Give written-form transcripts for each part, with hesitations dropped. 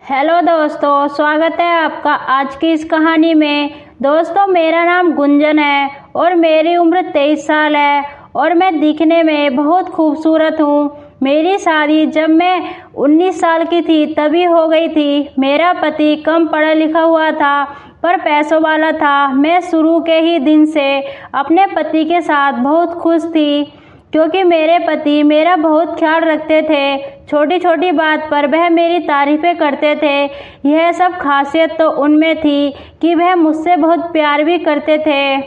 Hello दोस्तों, स्वागत है आपका आज की इस कहानी में। दोस्तों, मेरा नाम गुंजन है और मेरी उम्र 23 साल है और मैं दिखने में बहुत खूबसूरत हूँ। मेरी शादी जब मैं 19 साल की थी तभी हो गई थी। मेरा पति कम पढ़ा लिखा हुआ था पर पैसों वाला था। मैं शुरू के ही दिन से अपने पति के साथ बहुत खुश थी क्योंकि मेरे पति मेरा बहुत ख्याल रखते थे। छोटी छोटी बात पर वह मेरी तारीफ़ें करते थे। यह सब खासियत तो उनमें थी कि वह मुझसे बहुत प्यार भी करते थे,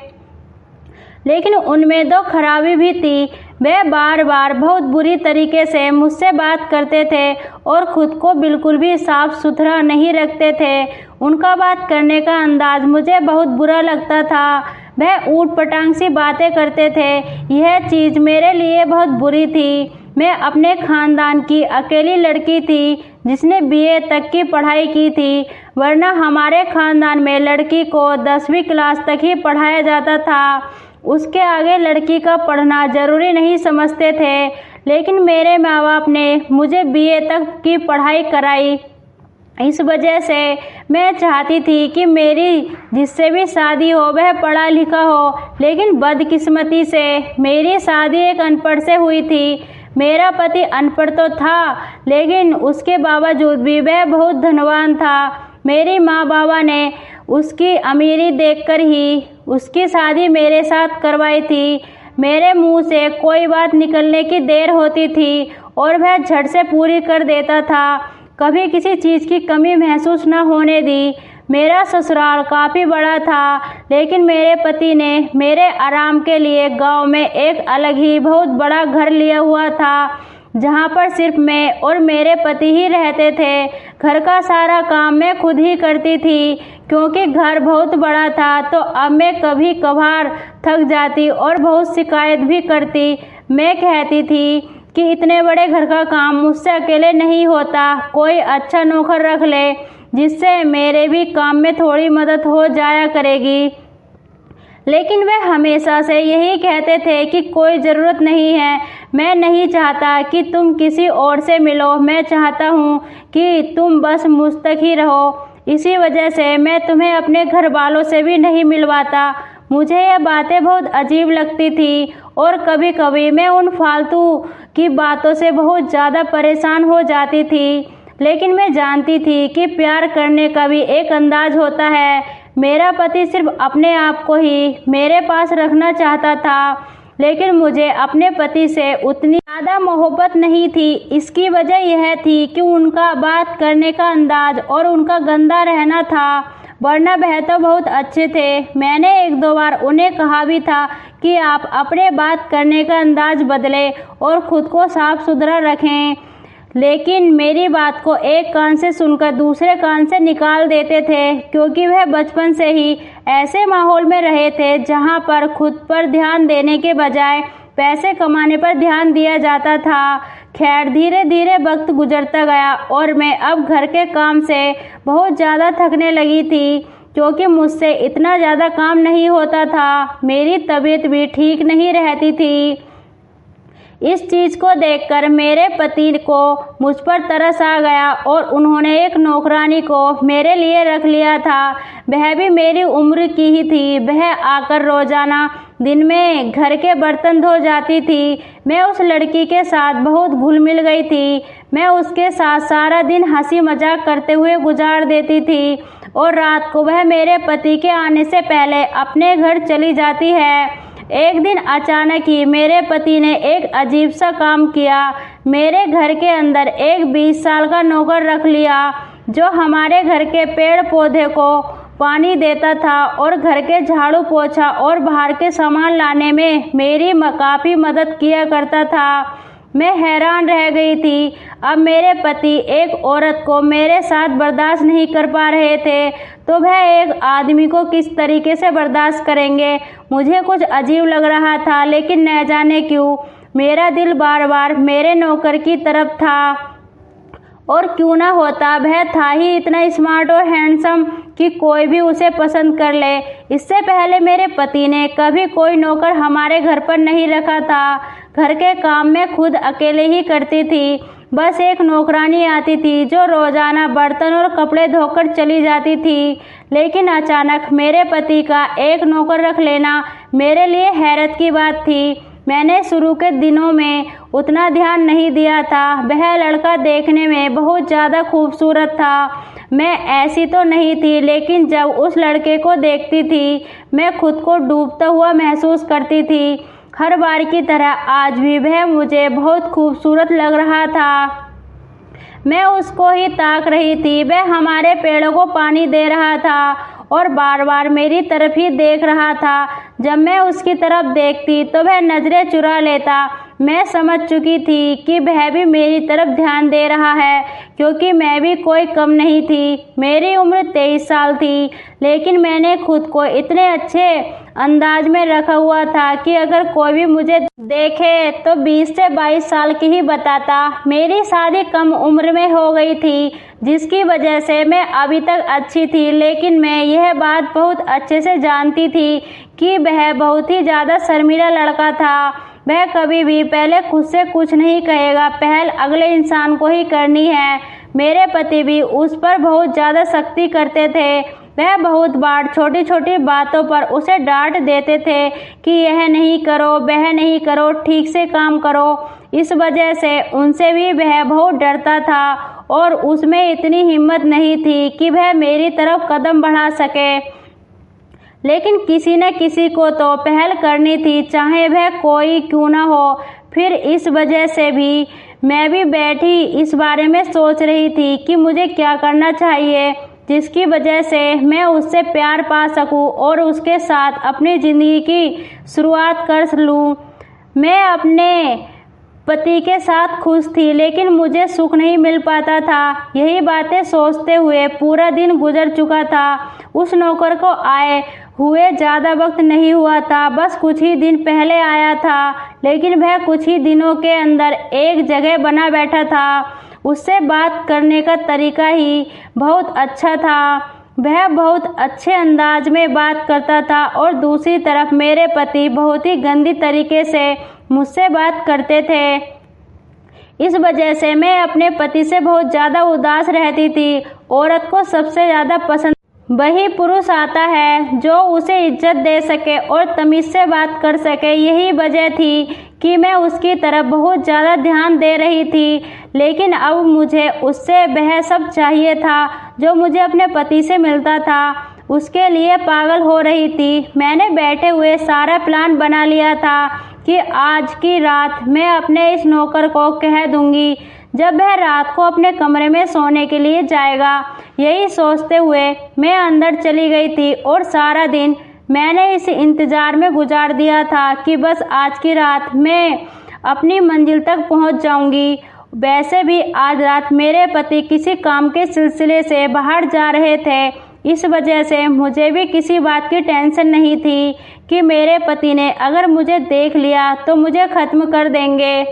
लेकिन उनमें दो खराबी भी थी। वह बार बार बहुत बुरी तरीके से मुझसे बात करते थे और खुद को बिल्कुल भी साफ सुथरा नहीं रखते थे। उनका बात करने का अंदाज मुझे बहुत बुरा लगता था। वह ऊट पटांग सी बातें करते थे। यह चीज़ मेरे लिए बहुत बुरी थी। मैं अपने खानदान की अकेली लड़की थी जिसने बीए तक की पढ़ाई की थी, वरना हमारे खानदान में लड़की को 10वीं क्लास तक ही पढ़ाया जाता था। उसके आगे लड़की का पढ़ना ज़रूरी नहीं समझते थे, लेकिन मेरे माँ बाप ने मुझे बीए तक की पढ़ाई कराई। इस वजह से मैं चाहती थी कि मेरी जिससे भी शादी हो वह पढ़ा लिखा हो, लेकिन बदकिस्मती से मेरी शादी एक अनपढ़ से हुई थी। मेरा पति अनपढ़ तो था, लेकिन उसके बावजूद भी वह बहुत धनवान था। मेरी माँ बाबा ने उसकी अमीरी देखकर ही उसकी शादी मेरे साथ करवाई थी। मेरे मुंह से कोई बात निकलने की देर होती थी और वह झट से पूरी कर देता था। कभी किसी चीज़ की कमी महसूस न होने दी। मेरा ससुराल काफ़ी बड़ा था, लेकिन मेरे पति ने मेरे आराम के लिए गांव में एक अलग ही बहुत बड़ा घर लिया हुआ था, जहां पर सिर्फ मैं और मेरे पति ही रहते थे। घर का सारा काम मैं खुद ही करती थी। क्योंकि घर बहुत बड़ा था तो अब मैं कभी कभार थक जाती और बहुत शिकायत भी करती। मैं कहती थी कि इतने बड़े घर का काम मुझसे अकेले नहीं होता, कोई अच्छा नौकर रख ले जिससे मेरे भी काम में थोड़ी मदद हो जाया करेगी। लेकिन वे हमेशा से यही कहते थे कि कोई ज़रूरत नहीं है, मैं नहीं चाहता कि तुम किसी और से मिलो, मैं चाहता हूँ कि तुम बस मुझ तक ही रहो। इसी वजह से मैं तुम्हें अपने घर वालों से भी नहीं मिलवाता। मुझे यह बातें बहुत अजीब लगती थी और कभी कभी मैं उन फालतू की बातों से बहुत ज़्यादा परेशान हो जाती थी। लेकिन मैं जानती थी कि प्यार करने का भी एक अंदाज होता है। मेरा पति सिर्फ अपने आप को ही मेरे पास रखना चाहता था, लेकिन मुझे अपने पति से उतनी ज़्यादा मोहब्बत नहीं थी। इसकी वजह यह थी कि उनका बात करने का अंदाज और उनका गंदा रहना था, वरना वह तो बहुत अच्छे थे। मैंने एक दो बार उन्हें कहा भी था कि आप अपने बात करने का अंदाज बदलें और ख़ुद को साफ सुथरा रखें, लेकिन मेरी बात को एक कान से सुनकर दूसरे कान से निकाल देते थे। क्योंकि वह बचपन से ही ऐसे माहौल में रहे थे जहां पर खुद पर ध्यान देने के बजाय पैसे कमाने पर ध्यान दिया जाता था। खैर, धीरे धीरे वक्त गुजरता गया और मैं अब घर के काम से बहुत ज़्यादा थकने लगी थी, क्योंकि मुझसे इतना ज़्यादा काम नहीं होता था। मेरी तबीयत भी ठीक नहीं रहती थी। इस चीज़ को देखकर मेरे पति को मुझ पर तरस आ गया और उन्होंने एक नौकरानी को मेरे लिए रख लिया था। वह भी मेरी उम्र की ही थी। वह आकर रोज़ाना दिन में घर के बर्तन धो जाती थी। मैं उस लड़की के साथ बहुत घुल मिल गई थी। मैं उसके साथ सारा दिन हंसी मजाक करते हुए गुजार देती थी और रात को वह मेरे पति के आने से पहले अपने घर चली जाती है। एक दिन अचानक ही मेरे पति ने एक अजीब सा काम किया। मेरे घर के अंदर एक 20 साल का नौकर रख लिया जो हमारे घर के पेड़ पौधे को पानी देता था और घर के झाड़ू पोछा और बाहर के सामान लाने में मेरी काफ़ी मदद किया करता था। मैं हैरान रह गई थी। अब मेरे पति एक औरत को मेरे साथ बर्दाश्त नहीं कर पा रहे थे, तो वह एक आदमी को किस तरीके से बर्दाश्त करेंगे। मुझे कुछ अजीब लग रहा था, लेकिन न जाने क्यों मेरा दिल बार बार मेरे नौकर की तरफ था। और क्यों ना होता, वह था ही इतना स्मार्ट और हैंडसम कि कोई भी उसे पसंद कर ले। इससे पहले मेरे पति ने कभी कोई नौकर हमारे घर पर नहीं रखा था। घर के काम मैं खुद अकेले ही करती थी। बस एक नौकरानी आती थी जो रोजाना बर्तन और कपड़े धोकर चली जाती थी। लेकिन अचानक मेरे पति का एक नौकर रख लेना मेरे लिए हैरत की बात थी। मैंने शुरू के दिनों में उतना ध्यान नहीं दिया था। वह लड़का देखने में बहुत ज़्यादा खूबसूरत था। मैं ऐसी तो नहीं थी, लेकिन जब उस लड़के को देखती थी मैं खुद को डूबता हुआ महसूस करती थी। हर बार की तरह आज भी वह मुझे बहुत खूबसूरत लग रहा था। मैं उसको ही ताक रही थी। वह हमारे पेड़ों को पानी दे रहा था और बार बार मेरी तरफ ही देख रहा था। जब मैं उसकी तरफ देखती तो वह नज़रें चुरा लेता। मैं समझ चुकी थी कि वह भी मेरी तरफ ध्यान दे रहा है, क्योंकि मैं भी कोई कम नहीं थी। मेरी उम्र 23 साल थी, लेकिन मैंने खुद को इतने अच्छे अंदाज में रखा हुआ था कि अगर कोई भी मुझे देखे तो 20 से 22 साल की ही बताता। मेरी शादी कम उम्र में हो गई थी, जिसकी वजह से मैं अभी तक अच्छी थी, लेकिन मैं यह बात बहुत अच्छे से जानती थी कि वह बहुत ही ज़्यादा शर्मीला लड़का था। वह कभी भी पहले खुद से कुछ नहीं कहेगा, पहल अगले इंसान को ही करनी है। मेरे पति भी उस पर बहुत ज़्यादा सख्ती करते थे। वह बहुत बार छोटी छोटी बातों पर उसे डांट देते थे कि यह नहीं करो, वह नहीं करो, ठीक से काम करो। इस वजह से उनसे भी वह बहुत डरता था और उसमें इतनी हिम्मत नहीं थी कि वह मेरी तरफ कदम बढ़ा सके। लेकिन किसी न किसी को तो पहल करनी थी, चाहे वह कोई क्यों ना हो। फिर इस वजह से भी मैं भी बैठी इस बारे में सोच रही थी कि मुझे क्या करना चाहिए, जिसकी वजह से मैं उससे प्यार पा सकूं और उसके साथ अपनी ज़िंदगी की शुरुआत कर लूं। मैं अपने पति के साथ खुश थी, लेकिन मुझे सुख नहीं मिल पाता था। यही बातें सोचते हुए पूरा दिन गुजर चुका था। उस नौकर को आए हुए ज़्यादा वक्त नहीं हुआ था, बस कुछ ही दिन पहले आया था, लेकिन वह कुछ ही दिनों के अंदर एक जगह बना बैठा था। उससे बात करने का तरीका ही बहुत अच्छा था। वह बहुत अच्छे अंदाज में बात करता था और दूसरी तरफ मेरे पति बहुत ही गंदी तरीके से मुझसे बात करते थे। इस वजह से मैं अपने पति से बहुत ज़्यादा उदास रहती थी। औरत को सबसे ज़्यादा पसंद वही पुरुष आता है जो उसे इज्जत दे सके और तमीज़ से बात कर सके। यही वजह थी कि मैं उसकी तरफ बहुत ज़्यादा ध्यान दे रही थी, लेकिन अब मुझे उससे वह सब चाहिए था जो मुझे अपने पति से मिलता था। उसके लिए पागल हो रही थी। मैंने बैठे हुए सारा प्लान बना लिया था कि आज की रात मैं अपने इस नौकर को कह दूंगी जब वह रात को अपने कमरे में सोने के लिए जाएगा। यही सोचते हुए मैं अंदर चली गई थी और सारा दिन मैंने इस इंतज़ार में गुजार दिया था कि बस आज की रात मैं अपनी मंजिल तक पहुंच जाऊंगी। वैसे भी आज रात मेरे पति किसी काम के सिलसिले से बाहर जा रहे थे। इस वजह से मुझे भी किसी बात की टेंशन नहीं थी कि मेरे पति ने अगर मुझे देख लिया तो मुझे ख़त्म कर देंगे।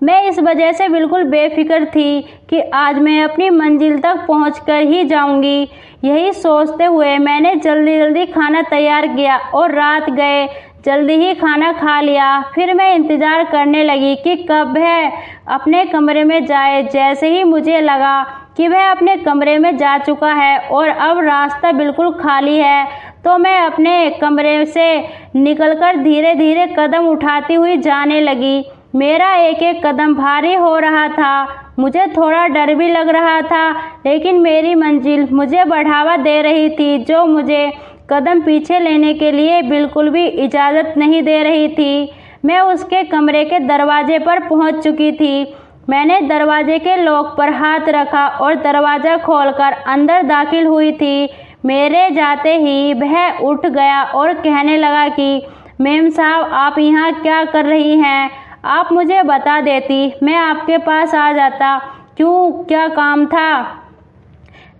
मैं इस वजह से बिल्कुल बेफिक्र थी कि आज मैं अपनी मंजिल तक पहुंचकर ही जाऊंगी। यही सोचते हुए मैंने जल्दी जल्दी खाना तैयार किया और रात गए जल्दी ही खाना खा लिया। फिर मैं इंतज़ार करने लगी कि कब वह अपने कमरे में जाए। जैसे ही मुझे लगा कि वह अपने कमरे में जा चुका है और अब रास्ता बिल्कुल खाली है, तो मैं अपने कमरे से निकलकर धीरे धीरे कदम उठाती हुई जाने लगी। मेरा एक एक कदम भारी हो रहा था। मुझे थोड़ा डर भी लग रहा था, लेकिन मेरी मंजिल मुझे बढ़ावा दे रही थी, जो मुझे कदम पीछे लेने के लिए बिल्कुल भी इजाज़त नहीं दे रही थी। मैं उसके कमरे के दरवाजे पर पहुंच चुकी थी। मैंने दरवाजे के लॉक पर हाथ रखा और दरवाज़ा खोलकर अंदर दाखिल हुई थी। मेरे जाते ही वह उठ गया और कहने लगा कि मेम साहब, आप यहाँ क्या कर रही हैं? आप मुझे बता देती, मैं आपके पास आ जाता। क्यों, क्या काम था?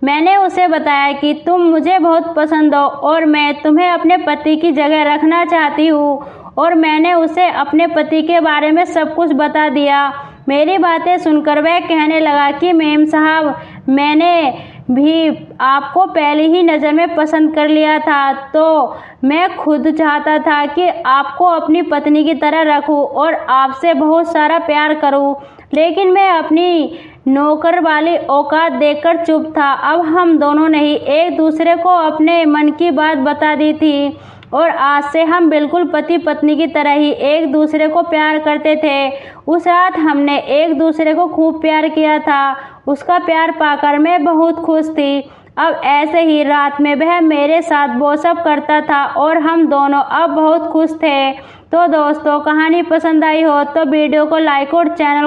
मैंने उसे बताया कि तुम मुझे बहुत पसंद हो और मैं तुम्हें अपने पति की जगह रखना चाहती हूँ, और मैंने उसे अपने पति के बारे में सब कुछ बता दिया। मेरी बातें सुनकर वह कहने लगा कि मेम साहब, मैंने भी आपको पहले ही नज़र में पसंद कर लिया था, तो मैं खुद चाहता था कि आपको अपनी पत्नी की तरह रखूं और आपसे बहुत सारा प्यार करूं, लेकिन मैं अपनी नौकर वाली औकात देखकर चुप था। अब हम दोनों ने ही एक दूसरे को अपने मन की बात बता दी थी और आज से हम बिल्कुल पति पत्नी की तरह ही एक दूसरे को प्यार करते थे। उस रात हमने एक दूसरे को खूब प्यार किया था। उसका प्यार पाकर मैं बहुत खुश थी। अब ऐसे ही रात में वह मेरे साथ वो सब करता था और हम दोनों अब बहुत खुश थे। तो दोस्तों, कहानी पसंद आई हो तो वीडियो को लाइक और चैनल